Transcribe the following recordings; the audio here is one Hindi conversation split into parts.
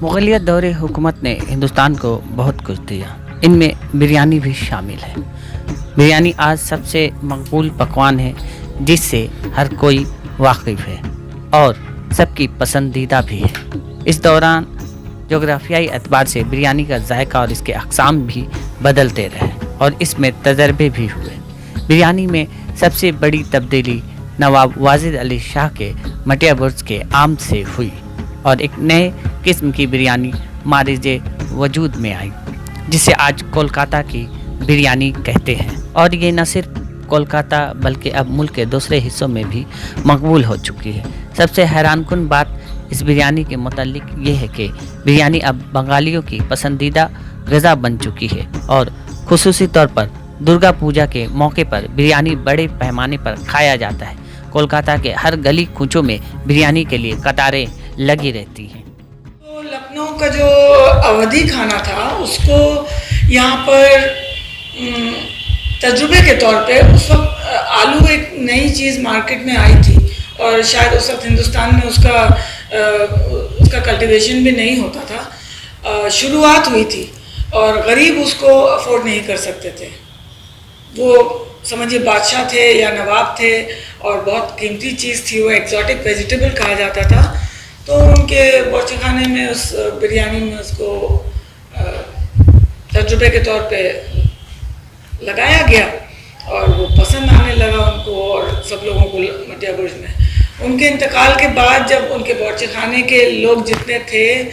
मुगलिया दौरे हुकूमत ने हिंदुस्तान को बहुत कुछ दिया, इनमें बिरयानी भी शामिल है। बिरयानी आज सबसे मकबूल पकवान है जिससे हर कोई वाकिफ़ है और सबकी पसंदीदा भी है। इस दौरान जोग्राफियाई एतबार से बिरयानी का जायका और इसके अक़साम भी बदलते रहे और इसमें तजर्बे भी हुए। बिरयानी में सबसे बड़ी तब्दीली नवाब वाजिद अली शाह के मटिया बुर्ज के आम से हुई और एक नए किस्म की बिरयानी मारिजे वजूद में आई, जिसे आज कोलकाता की बिरयानी कहते हैं। और ये न सिर्फ कोलकाता बल्कि अब मुल्क के दूसरे हिस्सों में भी मकबूल हो चुकी है। सबसे हैरानकुन बात इस बिरयानी के मुतालिक ये है कि बिरयानी अब बंगालियों की पसंदीदा ग़िज़ा बन चुकी है और खुसूसी तौर पर दुर्गा पूजा के मौके पर बिरयानी बड़े पैमाने पर खाया जाता है। कोलकाता के हर गली कूचों में बिरयानी के लिए कतारें लगी रहती हैं। तो लखनऊ का जो अवधी खाना था उसको यहाँ पर तजुर्बे के तौर पे उस वक्त आलू एक नई चीज़ मार्केट में आई थी और शायद उस वक्त हिंदुस्तान में उसका कल्टीवेशन भी नहीं होता था। शुरुआत हुई थी और गरीब उसको अफोर्ड नहीं कर सकते थे। वो समझिए बादशाह थे या नवाब थे और बहुत कीमती चीज़ थी, वो एक्जॉटिक वेजिटेबल कहा जाता था। तो उनके बावर्ची खाने में उस बिरयानी में उसको तजुर्बे के तौर पे लगाया गया और वो पसंद आने लगा उनको और सब लोगों को मटिया बुर्ज में। उनके इंतकाल के बाद जब उनके बावर्ची खाने के लोग जितने थे,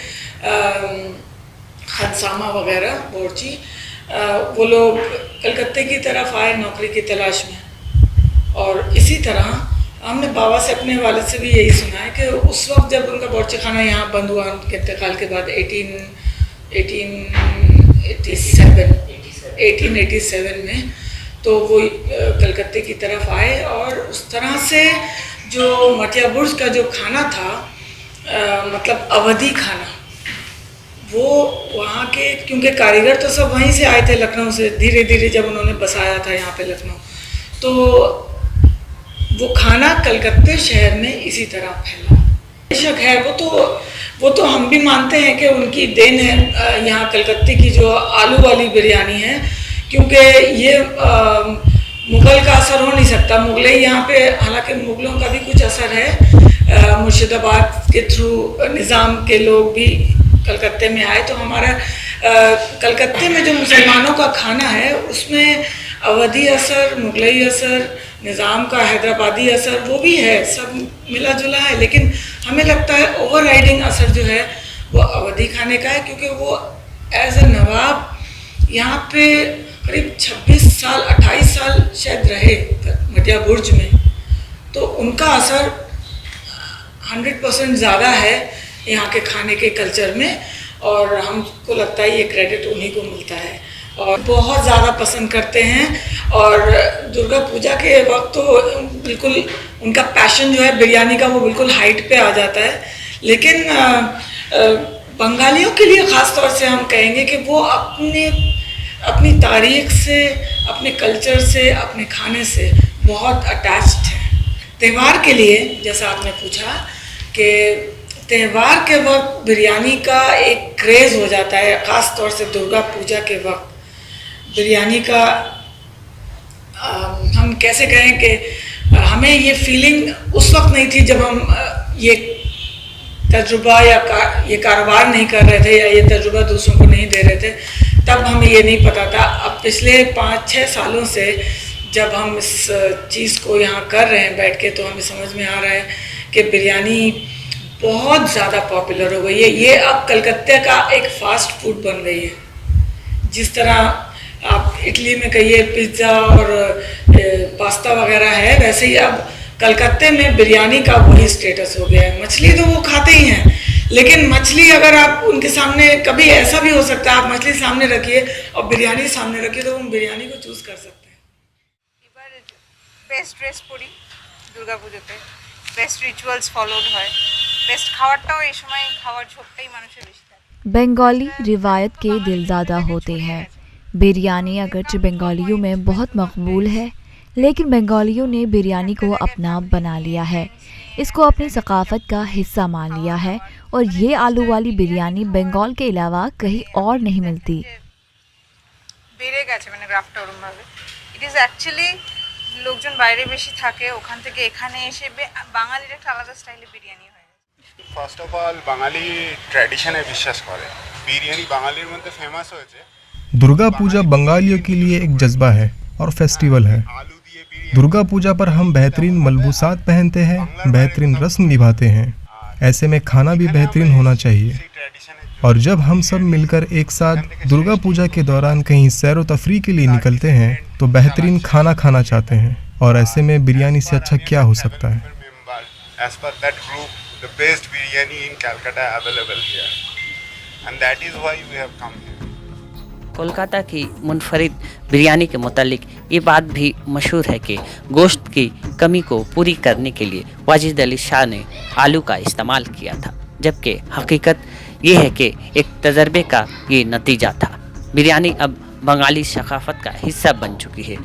खनसामा वगैरह बावर्ची, वो लोग कलकत्ते की तरफ आए नौकरी की तलाश में। और इसी तरह हमने बाबा से अपने वालिद से भी यही सुना है कि उस वक्त जब उनका बावर्ची खाना यहाँ बंद हुआ उनके इंतकाल के बाद 1887 में, तो वो कलकत्ते की तरफ आए और उस तरह से जो मटिया बुर्ज का जो खाना था, मतलब अवधी खाना, वो वहाँ के क्योंकि कारीगर तो सब वहीं से आए थे लखनऊ से, धीरे धीरे जब उन्होंने बसाया था यहाँ पे लखनऊ, तो वो खाना कलकत्ते शहर में इसी तरह फैला। बेशक है वो तो हम भी मानते हैं कि उनकी देन है यहाँ कलकत्ते की जो आलू वाली बिरयानी है, क्योंकि ये मुग़ल का असर हो नहीं सकता। मुग़ल यहाँ पे, हालांकि मुग़लों का भी कुछ असर है, मुर्शिदाबाद के थ्रू निज़ाम के लोग भी कलकत्ते में आए, तो हमारा कलकत्ते में जो मुसलमानों का खाना है उसमें अवधी असर, मुग़लई असर, निज़ाम का हैदराबादी असर वो भी है, सब मिला जुला है। लेकिन हमें लगता है ओवरराइडिंग असर जो है वो अवधी खाने का है, क्योंकि वो एज ए नवाब यहाँ पे करीब 26 साल 28 साल शायद रहे मटिया बुर्ज में, तो उनका असर 100% ज़्यादा है यहाँ के खाने के कल्चर में, और हमको लगता है ये क्रेडिट उन्हीं को मिलता है और बहुत ज़्यादा पसंद करते हैं। और दुर्गा पूजा के वक्त तो बिल्कुल उनका पैशन जो है बिरयानी का वो बिल्कुल हाइट पे आ जाता है। लेकिन बंगालियों के लिए ख़ास तौर से हम कहेंगे कि वो अपनी तारीख से, अपने कल्चर से, अपने खाने से बहुत अटैच्ड हैं। त्यौहार के लिए जैसा आपने पूछा कि त्यौहार के वक्त बिरयानी का एक क्रेज़ हो जाता है, ख़ास तौर से दुर्गा पूजा के वक्त बिरयानी का हम कैसे कहें कि हमें ये फीलिंग उस वक्त नहीं थी जब हम ये तजुर्बा या ये कारोबार नहीं कर रहे थे या ये तजुर्बा दूसरों को नहीं दे रहे थे, तब हमें ये नहीं पता था। अब पिछले 5-6 सालों से जब हम इस चीज़ को यहाँ कर रहे हैं बैठ के, तो हमें समझ में आ रहा है कि बिरयानी बहुत ज़्यादा पॉपुलर हो गई है। ये अब कलकत्ते का एक फ़ास्ट फूड बन गई है। जिस तरह आप इटली में कहिए पिज़्ज़ा और पास्ता वगैरह है, वैसे ही अब कलकत्ते में बिरयानी का वही स्टेटस हो गया है। मछली तो वो खाते ही हैं, लेकिन मछली अगर आप उनके सामने, कभी ऐसा भी हो सकता है आप मछली सामने रखिए और बिरयानी सामने रखिए तो वो बिरयानी को चूज़ कर सकते हैं। बेस्ट ड्रेस पड़ी दुर्गा পুজোতে, बेस्ट रिचुअल्स फॉलोड হয়, बेस्ट খাবারটাও এই সময় খাওয়ার ঝোঁকটাই মানুষের বেশি থাকে। बंगाली रिवायत के दिलदादा होते हैं। बिरयानी अगरचे बंगालियों में बहुत मकबूल है, लेकिन बंगालियों ने बिरयानी को अपना बना लिया है, इसको अपनी सकाफ़त का हिस्सा मान लिया है और ये आलू वाली बिरयानी बंगाल के अलावा कहीं और नहीं मिलती। বেড়ে গেছে মানে গ্রাফটা ওরম ভাবে ইট ইজ অ্যাকচুয়ালি লোকজন বাইরে বেশি থাকে ওখান থেকে এখানে এসে বাঙালির একটা আলাদা স্টাইলে বিরিয়ানি হয়। ফার্স্ট অফ অল বাঙালি ট্র্যাডিশনে বিশ্বাস করে বিরিয়ানি বাঙালির মধ্যে ফেমাস হয়েছে। दुर्गा पूजा बंगालियों के लिए एक जज्बा है और फेस्टिवल है। आलू दिए बिरयानी दुर्गा पूजा पर हम बेहतरीन मलबूसात पहनते हैं, बेहतरीन रस्म निभाते हैं। ऐसे में खाना भी बेहतरीन होना चाहिए। ट्र्যাডিশনে और जब हम सब मिलकर एक साथ दुर्गा पूजा के दौरान कहीं सैर व तफरी के लिए निकलते हैं तो बेहतरीन खाना खाना चाहते हैं, और ऐसे में बिरयानी से अच्छा क्या हो सकता है। as per that group the best biryani in Calcutta available here and that is why we have come here. Kolkata की मुनफरिद बिरयानी के मुतालिक ये बात भी मशहूर है कि गोश्त की कमी को पूरी करने के लिए वाजिद अली शाह ने आलू का इस्तेमाल किया था, जबकि हकीकत ये है कि एक तजर्बे का ये नतीजा था। बिरयानी अब बंगाली सकाफत का हिस्सा बन चुकी है।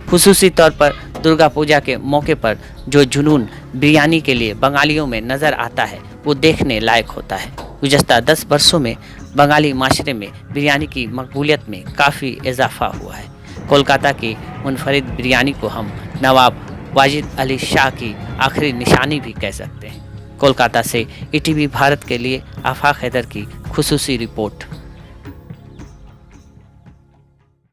खुसूसी तौर पर दुर्गा पूजा के मौके पर जो जुनून बिरयानी के लिए बंगालियों में नज़र आता है वो देखने लायक होता है। गुज़श्ता 10 वर्षों में बंगाली माशरे में बिरयानी की मकबूलियत में काफ़ी इजाफा हुआ है। कोलकाता की मुनफरिद बिरयानी को हम नवाब वाजिद अली शाह की आखिरी निशानी भी कह सकते हैं। कोलकाता से ETV भारत के लिए आफाक हैदर की खुसूसी रिपोर्ट।